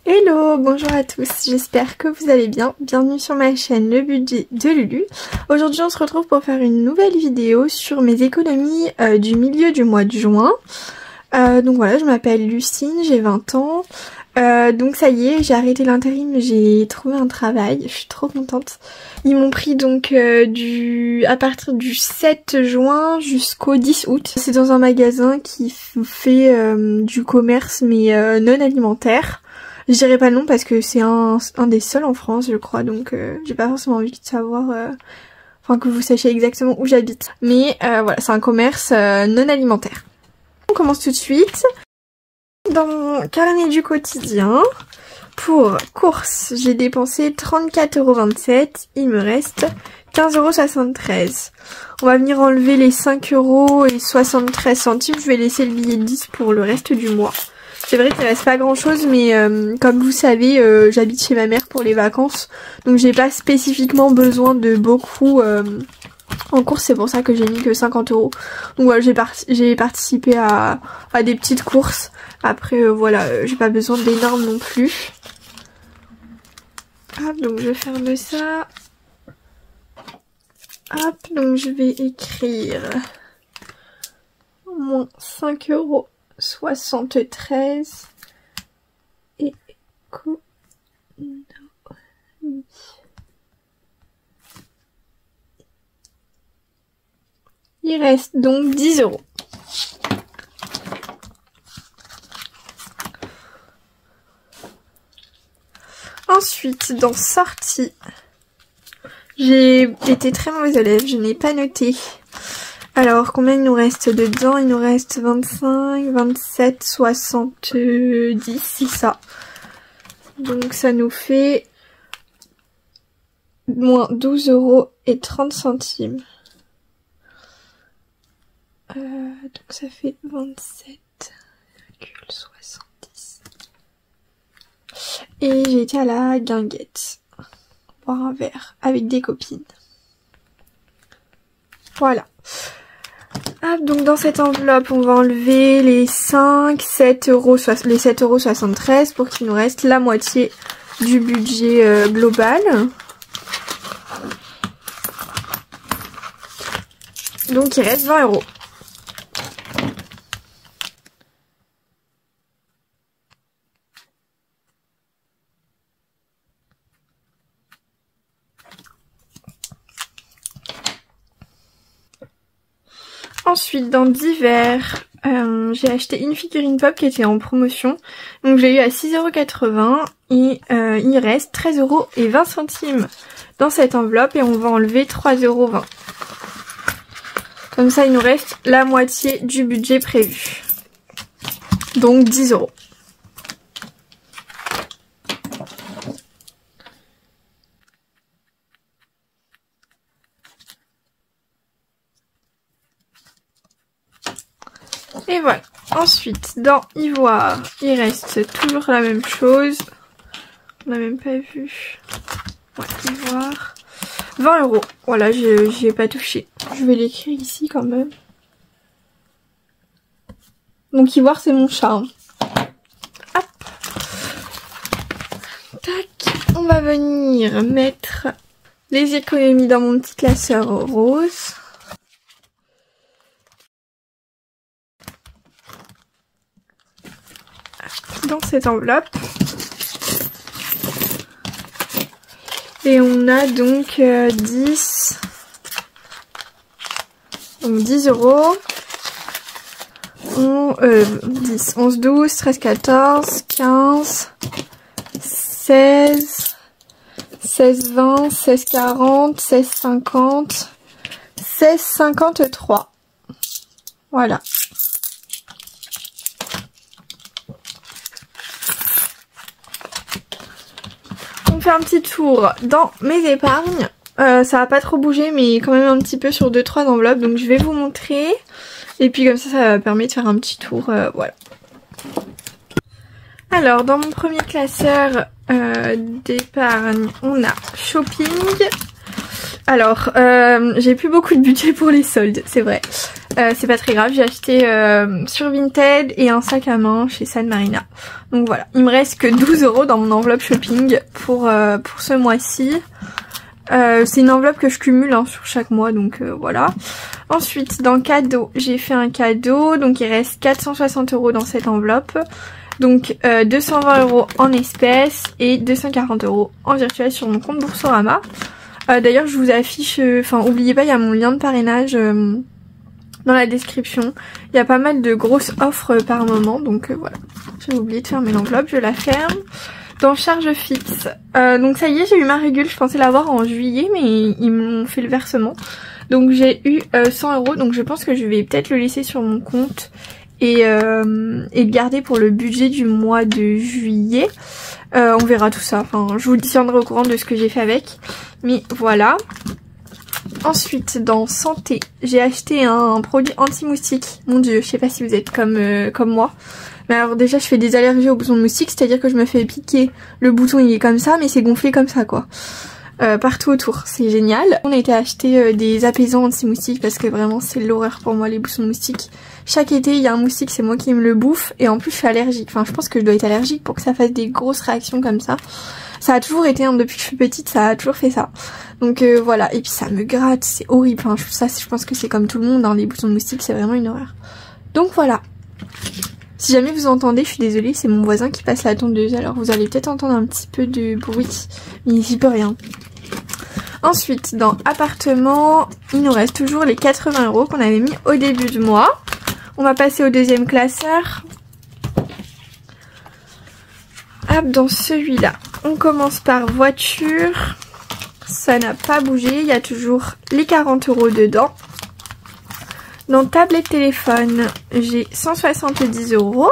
Hello, bonjour à tous, j'espère que vous allez bien. Bienvenue sur ma chaîne Le Budget de Lulu. Aujourd'hui on se retrouve pour faire une nouvelle vidéo sur mes économies du milieu du mois de juin. Donc voilà, je m'appelle Lucine, j'ai 20 ans. Donc ça y est, j'ai arrêté l'intérim, j'ai trouvé un travail, je suis trop contente. Ils m'ont pris donc à partir du 7 juin jusqu'au 10 août. C'est dans un magasin qui fait du commerce mais non alimentaire. Je dirais pas le nom parce que c'est un des seuls en France je crois, donc j'ai pas forcément envie de savoir, enfin que vous sachiez exactement où j'habite. Mais voilà, c'est un commerce non alimentaire. On commence tout de suite. Dans mon carnet du quotidien, pour courses, j'ai dépensé 34,27 €, il me reste 15,73 €. On va venir enlever les 5,73 €, je vais laisser le billet de 10 pour le reste du mois. C'est vrai qu'il reste pas grand chose, mais comme vous savez, j'habite chez ma mère pour les vacances, donc j'ai pas spécifiquement besoin de beaucoup en course, c'est pour ça que j'ai mis que 50 €. Donc voilà, j'ai participé à des petites courses. Après voilà, j'ai pas besoin d'énormes non plus. Hop, donc je ferme ça. Hop, donc je vais écrire moins 5,73 € et économie. Il reste donc 10 €. Ensuite, dans sortie, j'ai été très mauvaise élève, je n'ai pas noté. Alors, combien il nous reste dedans? Il nous reste 25, 27, 70, c'est ça. Donc ça nous fait moins 12,30 €. Donc ça fait 27,70. Et j'ai été à la guinguette boire un verre avec des copines. Voilà. Ah, donc dans cette enveloppe, on va enlever les 7,73 € pour qu'il nous reste la moitié du budget global. Donc il reste 20 €. Ensuite, dans divers, j'ai acheté une figurine pop qui était en promotion. Donc j'ai eu à 6,80 € et il reste 13,20 € dans cette enveloppe et on va enlever 3,20 €. Comme ça, il nous reste la moitié du budget prévu. Donc 10 €. Et voilà. Ensuite, dans ivoire, il reste toujours la même chose. On n'a même pas vu. Ouais, ivoire. 20 €. Voilà, j'y ai pas touché. Je vais l'écrire ici quand même. Donc ivoire, c'est mon chat. Hein. Hop. Tac. On va venir mettre les économies dans mon petit classeur rose. Dans cette enveloppe. Et on a donc 10 €. 10, 11, 12, 13, 14, 15, 16, 16, 20, 16, 40, 16, 50, 16, 53. Voilà. On fait un petit tour dans mes épargnes. Ça va pas trop bouger, mais quand même un petit peu sur 2-3 enveloppes. Donc je vais vous montrer. Et puis comme ça permet de faire un petit tour. Voilà. Alors dans mon premier classeur d'épargne, on a shopping. Alors, j'ai plus beaucoup de budget pour les soldes, c'est vrai. C'est pas très grave, j'ai acheté sur Vinted et un sac à main chez San Marina. Donc voilà, il me reste que 12 € dans mon enveloppe shopping pour ce mois-ci. C'est une enveloppe que je cumule hein, sur chaque mois, donc voilà. Ensuite, dans cadeau, j'ai fait un cadeau, donc il reste 460 € dans cette enveloppe. Donc 220 € en espèces et 240 € en virtuel sur mon compte Boursorama. D'ailleurs, je vous affiche, oubliez pas, il y a mon lien de parrainage dans la description. Il y a pas mal de grosses offres par moment, donc voilà. J'ai oublié de fermer l'enveloppe, je la ferme. Dans charge fixe, donc ça y est, j'ai eu ma régule, je pensais l'avoir en juillet, mais ils m'ont fait le versement. Donc j'ai eu 100 €, donc je pense que je vais peut-être le laisser sur mon compte et le garder pour le budget du mois de juillet. On verra tout ça, je vous tiendrai au courant de ce que j'ai fait avec, mais voilà. Ensuite, dans santé, j'ai acheté un produit anti-moustique. Mon dieu, je sais pas si vous êtes comme moi. Mais alors déjà, je fais des allergies aux boutons de moustique, c'est-à-dire que je me fais piquer. Le bouton, il est comme ça, mais c'est gonflé comme ça, quoi. Partout autour, c'est génial. On a été acheter des apaisants anti-moustiques parce que vraiment, c'est l'horreur pour moi, les boutons de moustique. Chaque été, il y a un moustique, c'est moi qui me le bouffe. Et en plus, je suis allergique. Je pense que je dois être allergique pour que ça fasse des grosses réactions comme ça. Ça a toujours été, depuis que je suis petite, ça a toujours fait ça. Donc voilà, et puis ça me gratte, c'est horrible. Je pense que c'est comme tout le monde, hein, les boutons de moustique, c'est vraiment une horreur. Donc voilà. Si jamais vous entendez, je suis désolée, c'est mon voisin qui passe la tondeuse. Alors vous allez peut-être entendre un petit peu de bruit, mais j'y peux rien. Ensuite, dans appartement, il nous reste toujours les 80 € qu'on avait mis au début du mois. On va passer au deuxième classeur. Hop, dans celui-là, on commence par voiture. Ça n'a pas bougé, il y a toujours les 40 € dedans. Dans tablette téléphone, j'ai 170 €.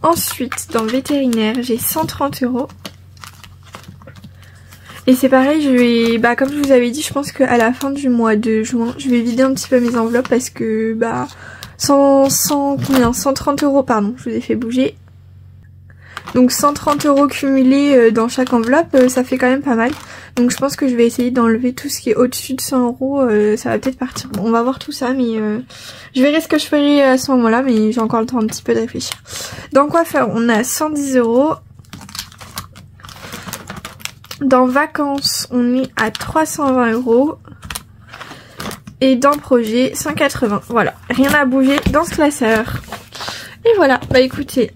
Ensuite, dans vétérinaire, j'ai 130 €. Et c'est pareil, je vais, comme je vous avais dit, je pense qu'à la fin du mois de juin, je vais vider un petit peu mes enveloppes parce que, 130 €, pardon, je vous ai fait bouger. Donc 130 € cumulés dans chaque enveloppe, ça fait quand même pas mal. Donc je pense que je vais essayer d'enlever tout ce qui est au-dessus de 100 €, ça va peut-être partir. Bon, on va voir tout ça, mais je verrai ce que je ferai à ce moment-là, mais j'ai encore le temps un petit peu de réfléchir. Dans coiffeur, on a 110 €. Dans vacances, on est à 320 €. Et dans projet, 180. Voilà, rien à bouger dans ce classeur. Et voilà, écoutez,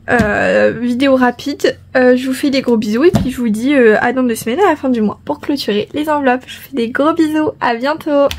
vidéo rapide, je vous fais des gros bisous et puis je vous dis à dans 2 semaines à la fin du mois pour clôturer les enveloppes. Je vous fais des gros bisous, à bientôt.